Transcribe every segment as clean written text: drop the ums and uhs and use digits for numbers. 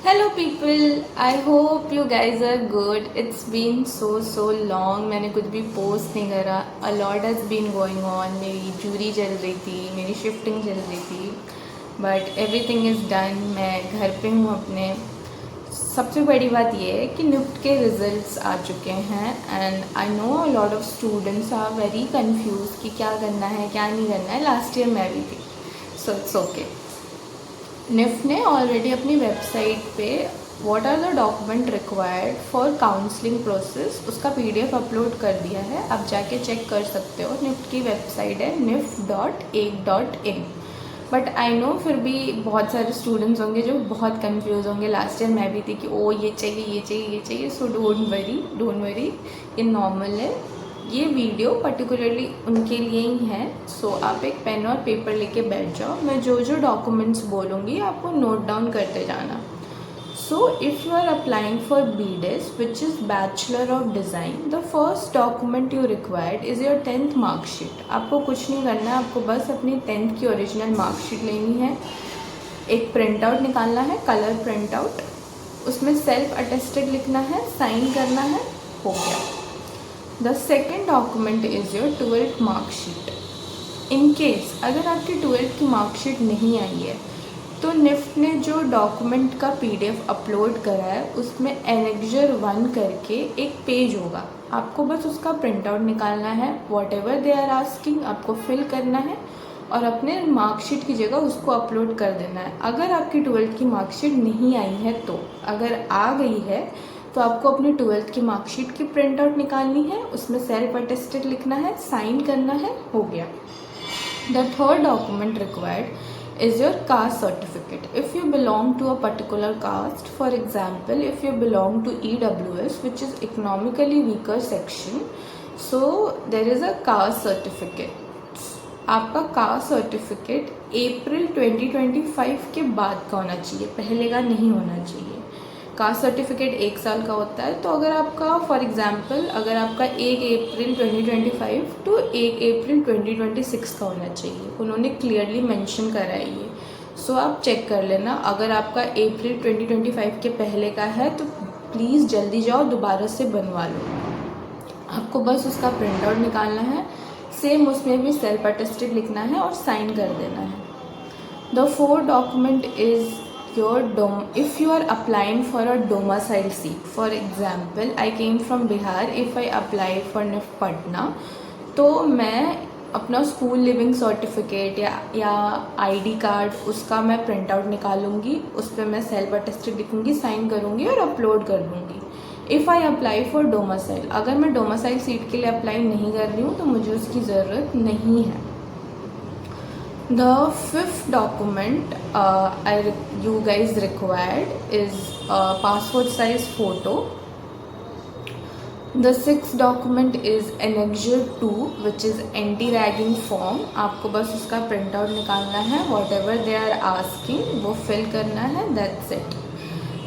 Hello people, I hope you guys are good. It's been so long. मैंने कुछ भी post नहीं करा. A lot has been going on. मेरी jury चल रही थी, मेरी शिफ्टिंग चल रही थी, बट एवरीथिंग इज़ डन. मैं घर पे हूँ अपने. सबसे बड़ी बात यह है कि निफ्ट के रिजल्ट्स आ चुके हैं and I know a lot of students are very confuse कि क्या करना है क्या नहीं करना है. लास्ट ईयर मैं भी थी, सो इट्स ओके. निफ्ट ने ऑलरेडी अपनी वेबसाइट पे what are the document required for counselling process उसका पीडीएफ अपलोड कर दिया है. आप जाके चेक कर सकते हो. निफ्ट की वेबसाइट है nift.ek.in. बट आई नो फिर भी बहुत सारे स्टूडेंट्स होंगे जो बहुत कंफ्यूज होंगे. लास्ट ईयर मैं भी थी कि ओ ये चाहिए ये चाहिए ये चाहिए. सो डोंट वरी, ये नॉर्मल है. ये वीडियो पर्टिकुलरली उनके लिए ही है. सो आप एक पेन और पेपर लेके बैठ जाओ. मैं जो जो डॉक्यूमेंट्स बोलूँगी आपको नोट डाउन करते जाना. So if you are applying for BDIS which is bachelor of design, the first document you required is your 10th marksheet. आपको कुछ नहीं करना है, आपको बस अपनी 10th की ओरिजिनल मार्कशीट लेनी है. एक प्रिंट आउट निकालना है, कलर प्रिंट आउट. उसमें सेल्फ अटेस्टेड लिखना है, साइन करना है, हो गया. The second document is your 12th marksheet. In case अगर आपकी 12th की मार्कशीट नहीं आई है तो निफ्ट ने जो डॉक्यूमेंट का पीडीएफ अपलोड करा है उसमें एनेक्जर 1 करके एक पेज होगा. आपको बस उसका प्रिंट आउट निकालना है. Whatever they are asking आपको फिल करना है और अपने मार्कशीट की जगह उसको अपलोड कर देना है. अगर आपकी 12th की मार्कशीट नहीं आई है तो, अगर आ गई है तो आपको अपनी 12th की मार्कशीट की प्रिंट आउट निकालनी है, उसमें सेल्फ अटेस्टेड लिखना है, साइन करना है, हो गया. The third document required is your caste certificate. If you belong to a particular caste, for example, if you belong to EWS, which is economically weaker section, so there is a caste certificate. आपका caste certificate अप्रैल 2025 के बाद का होना चाहिए, पहले का नहीं होना चाहिए. कास्ट सर्टिफिकेट 1 साल का होता है. तो अगर आपका फॉर एग्जांपल अगर आपका 1 अप्रैल 2025 टू 1 अप्रैल 2026 का होना चाहिए. उन्होंने क्लियरली मेंशन करा है ये. सो आप चेक कर लेना. अगर आपका अप्रैल 2025 के पहले का है तो प्लीज़ जल्दी जाओ, दोबारा से बनवा लो. आपको बस उसका प्रिंट आउट निकालना है, सेम उसमें भी सेल्फ अटेस्टेड लिखना है और साइन कर देना है. The fourth document is if you are applying for a domicile seat. For example, I came from Bihar. If I apply for NIFT Patna, तो मैं अपना स्कूल लिविंग सर्टिफिकेट या ID कार्ड उसका मैं प्रिंट आउट निकालूंगी. उस पर मैं self attested लिखूंगी, साइन करूंगी और अपलोड कर दूंगी. If I apply for domicile, अगर मैं डोमासाइल सीट के लिए अप्लाई नहीं कर रही हूँ तो मुझे उसकी ज़रूरत नहीं है. The fifth document you guys required is a passport size photo. The sixth document is Annexure 2 which is anti-ragging form. आपको बस उसका प्रिंट आउट निकालना है. whatever they are asking वो fill करना है, that's it.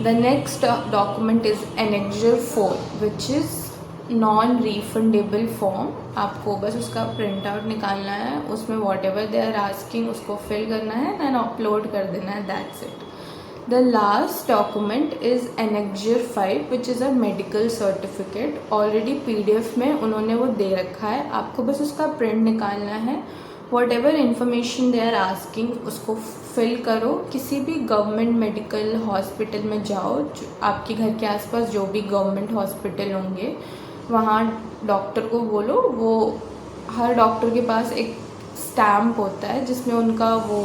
The next document is Annexure 4 which is non refundable form. आपको बस उसका प्रिंट आउट निकालना है, उसमें whatever they are asking उसको फिल करना है एंड अपलोड कर देना है, that's it. The last document is annexure 5 which is a medical certificate. Already PDF में उन्होंने वो दे रखा है. आपको बस उसका प्रिंट निकालना है. Whatever information they are asking उसको फिल करो. किसी भी गवर्नमेंट मेडिकल हॉस्पिटल में जाओ, आपके घर के आसपास जो भी गवर्नमेंट हॉस्पिटल होंगे वहाँ डॉक्टर को बोलो. वो हर डॉक्टर के पास एक स्टैम्प होता है जिसमें उनका वो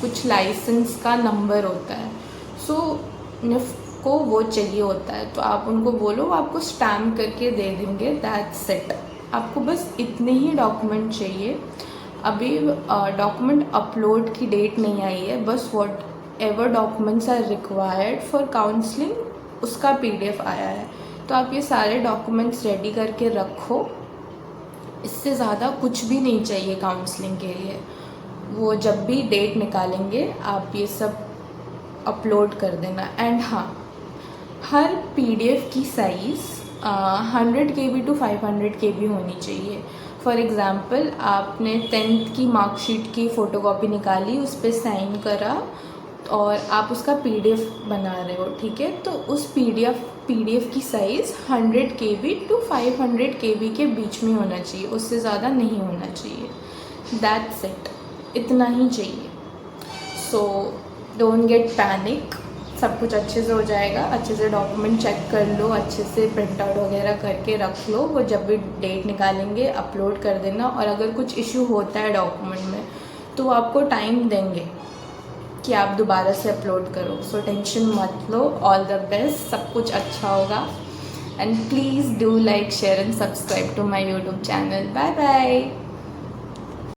कुछ लाइसेंस का नंबर होता है. सो निफ्ट को वो चाहिए होता है. तो आप उनको बोलो, वो आपको स्टैम्प करके दे देंगे, दैट्स इट. आपको बस इतने ही डॉक्यूमेंट चाहिए. अभी डॉक्यूमेंट अपलोड की डेट नहीं आई है. बस whatever documents are required for counselling उसका PDF आया है. तो आप ये सारे डॉक्यूमेंट्स रेडी करके रखो. इससे ज़्यादा कुछ भी नहीं चाहिए काउंसलिंग के लिए. वो जब भी डेट निकालेंगे आप ये सब अपलोड कर देना. एंड हाँ, हर PDF की साइज़ 100 KB टू 500 KB होनी चाहिए. फॉर एग्ज़ाम्पल आपने 10th की मार्कशीट की फ़ोटोकॉपी निकाली, उस पर साइन करा और आप उसका PDF बना रहे हो, ठीक है, तो उस PDF की साइज़ 100 KB टू 500 KB के बीच में होना चाहिए, उससे ज़्यादा नहीं होना चाहिए। दैट्स इट, इतना ही चाहिए। सो डोंट गेट पैनिक, सब कुछ अच्छे से हो जाएगा। अच्छे से डॉक्यूमेंट चेक कर लो, अच्छे से प्रिंट आउट वगैरह करके रख लो, वो जब भी डेट निकालेंगे अपलोड कर देना। और अगर कुछ इशू होता है डॉक्यूमेंट में तो वो आपको टाइम देंगे कि आप दोबारा से अपलोड करो। सो टेंशन मत लो, ऑल द बेस्ट, सब कुछ अच्छा होगा। And please do like, share and subscribe to my YouTube channel. Bye bye.